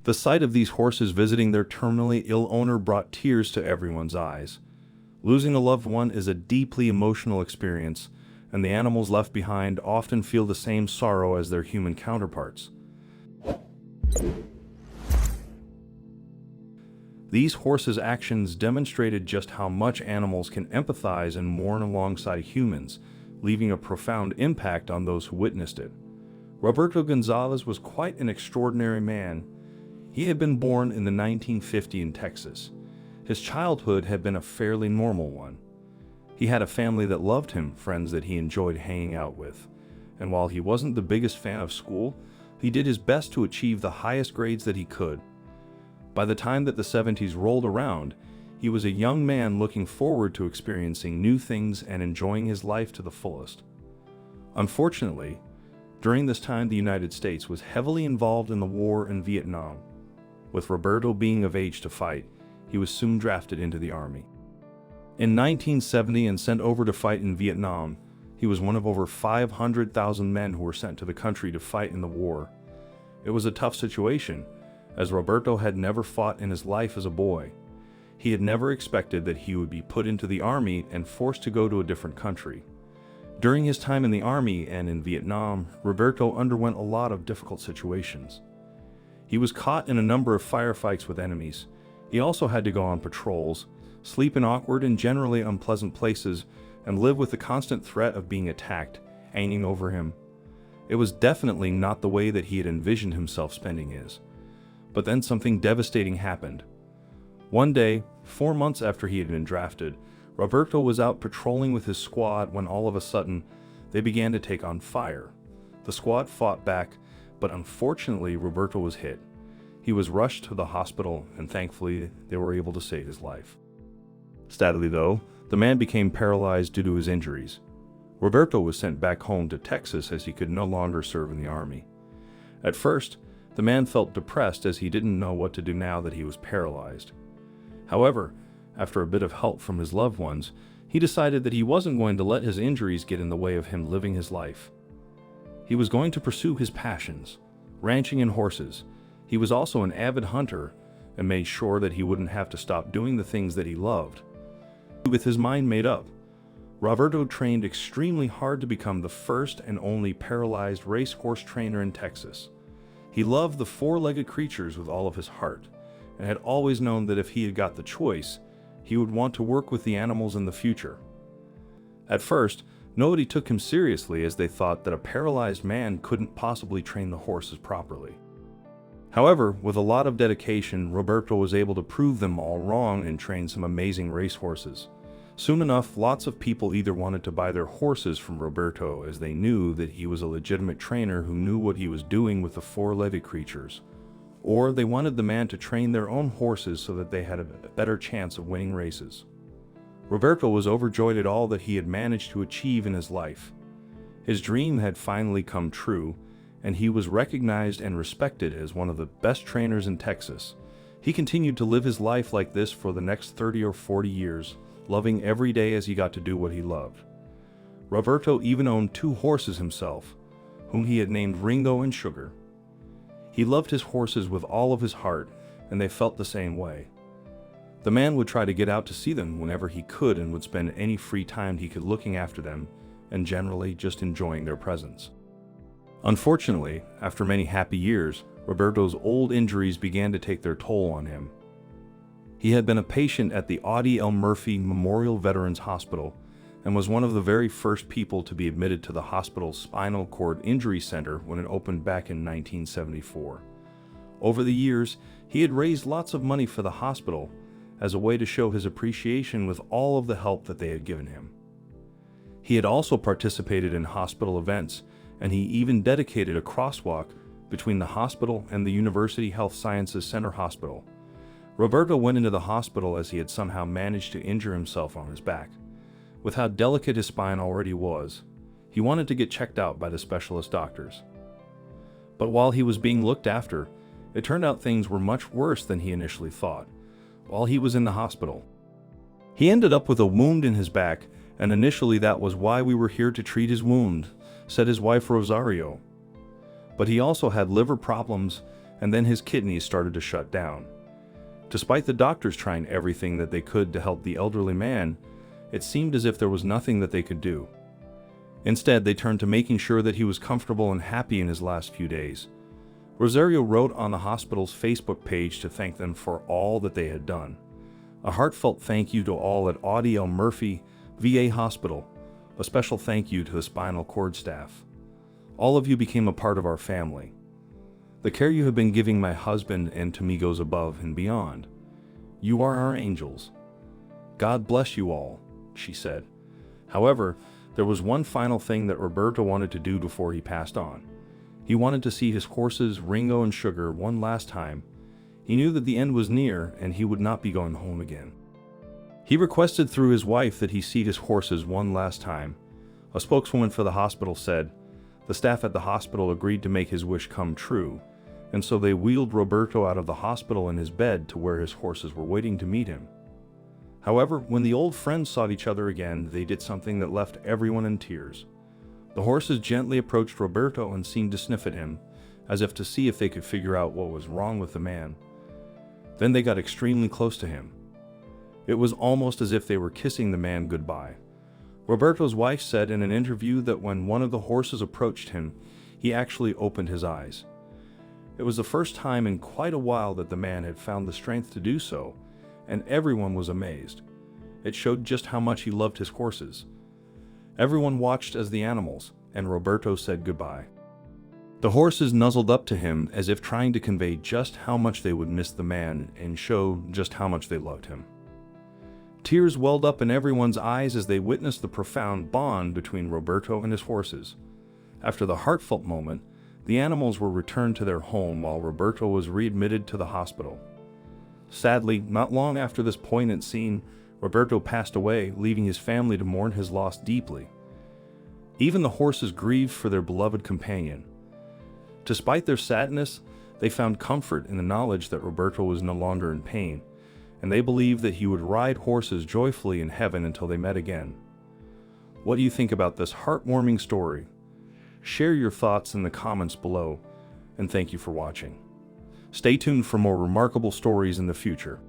The sight of these horses visiting their terminally ill owner brought tears to everyone's eyes. Losing a loved one is a deeply emotional experience, and the animals left behind often feel the same sorrow as their human counterparts. These horses' actions demonstrated just how much animals can empathize and mourn alongside humans, leaving a profound impact on those who witnessed it. Roberto Gonzalez was quite an extraordinary man. He had been born in the 1950s in Texas. His childhood had been a fairly normal one. He had a family that loved him, friends that he enjoyed hanging out with. And while he wasn't the biggest fan of school, he did his best to achieve the highest grades that he could. By the time that the 70s rolled around, he was a young man looking forward to experiencing new things and enjoying his life to the fullest. Unfortunately, during this time the United States was heavily involved in the war in Vietnam. With Roberto being of age to fight, he was soon drafted into the army. In 1970 and sent over to fight in Vietnam, he was one of over 500,000 men who were sent to the country to fight in the war. It was a tough situation, as Roberto had never fought in his life as a boy. He had never expected that he would be put into the army and forced to go to a different country. During his time in the army and in Vietnam, Roberto underwent a lot of difficult situations. He was caught in a number of firefights with enemies. He also had to go on patrols, sleep in awkward and generally unpleasant places, and live with the constant threat of being attacked hanging over him. It was definitely not the way that he had envisioned himself spending his. But then something devastating happened. One day, 4 months after he had been drafted, Roberto was out patrolling with his squad when all of a sudden, they began to take on fire. The squad fought back, but unfortunately Roberto was hit. He was rushed to the hospital, and thankfully they were able to save his life. Sadly though, the man became paralyzed due to his injuries. Roberto was sent back home to Texas as he could no longer serve in the army. At first, the man felt depressed as he didn't know what to do now that he was paralyzed. However, after a bit of help from his loved ones, he decided that he wasn't going to let his injuries get in the way of him living his life. He was going to pursue his passions, ranching and horses. He was also an avid hunter and made sure that he wouldn't have to stop doing the things that he loved. With his mind made up, Roberto trained extremely hard to become the first and only paralyzed racehorse trainer in Texas. He loved the four-legged creatures with all of his heart, and had always known that if he had got the choice, he would want to work with the animals in the future. At first, nobody took him seriously as they thought that a paralyzed man couldn't possibly train the horses properly. However, with a lot of dedication, Roberto was able to prove them all wrong and train some amazing racehorses. Soon enough, lots of people either wanted to buy their horses from Roberto as they knew that he was a legitimate trainer who knew what he was doing with the four-legged creatures, or they wanted the man to train their own horses so that they had a better chance of winning races. Roberto was overjoyed at all that he had managed to achieve in his life. His dream had finally come true, and he was recognized and respected as one of the best trainers in Texas. He continued to live his life like this for the next 30 or 40 years, loving every day as he got to do what he loved. Roberto even owned 2 horses himself, whom he had named Ringo and Sugar. He loved his horses with all of his heart, and they felt the same way. The man would try to get out to see them whenever he could and would spend any free time he could looking after them and generally just enjoying their presence. Unfortunately, after many happy years, Roberto's old injuries began to take their toll on him. He had been a patient at the Audie L. Murphy Memorial Veterans Hospital and was one of the very first people to be admitted to the hospital's Spinal Cord Injury Center when it opened back in 1974. Over the years, he had raised lots of money for the hospital as a way to show his appreciation with all of the help that they had given him. He had also participated in hospital events, and he even dedicated a crosswalk between the hospital and the University Health Sciences Center Hospital. Roberto went into the hospital as he had somehow managed to injure himself on his back. With how delicate his spine already was, he wanted to get checked out by the specialist doctors. But while he was being looked after, it turned out things were much worse than he initially thought. While he was in the hospital, he ended up with a wound in his back, and initially that was why we were here to treat his wound, said his wife Rosario. But he also had liver problems, and then his kidneys started to shut down. Despite the doctors trying everything that they could to help the elderly man, it seemed as if there was nothing that they could do. Instead, they turned to making sure that he was comfortable and happy in his last few days. Rosario wrote on the hospital's Facebook page to thank them for all that they had done. A heartfelt thank you to all at Audie L. Murphy VA Hospital. A special thank you to the spinal cord staff. All of you became a part of our family. The care you have been giving my husband and to me goes above and beyond. You are our angels. God bless you all, she said. However, there was one final thing that Roberto wanted to do before he passed on. He wanted to see his horses, Ringo and Sugar, one last time. He knew that the end was near and he would not be going home again. He requested through his wife that he see his horses one last time. A spokeswoman for the hospital said, the staff at the hospital agreed to make his wish come true, and so they wheeled Roberto out of the hospital in his bed to where his horses were waiting to meet him. However, when the old friends saw each other again, they did something that left everyone in tears. The horses gently approached Roberto and seemed to sniff at him, as if to see if they could figure out what was wrong with the man. Then they got extremely close to him. It was almost as if they were kissing the man goodbye. Roberto's wife said in an interview that when one of the horses approached him, he actually opened his eyes. It was the first time in quite a while that the man had found the strength to do so, and everyone was amazed. It showed just how much he loved his horses. Everyone watched as the animals, and Roberto said goodbye. The horses nuzzled up to him as if trying to convey just how much they would miss the man and show just how much they loved him. Tears welled up in everyone's eyes as they witnessed the profound bond between Roberto and his horses. After the heartfelt moment, the animals were returned to their home while Roberto was readmitted to the hospital. Sadly, not long after this poignant scene, Roberto passed away, leaving his family to mourn his loss deeply. Even the horses grieved for their beloved companion. Despite their sadness, they found comfort in the knowledge that Roberto was no longer in pain, and they believed that he would ride horses joyfully in heaven until they met again. What do you think about this heartwarming story? Share your thoughts in the comments below, and thank you for watching. Stay tuned for more remarkable stories in the future.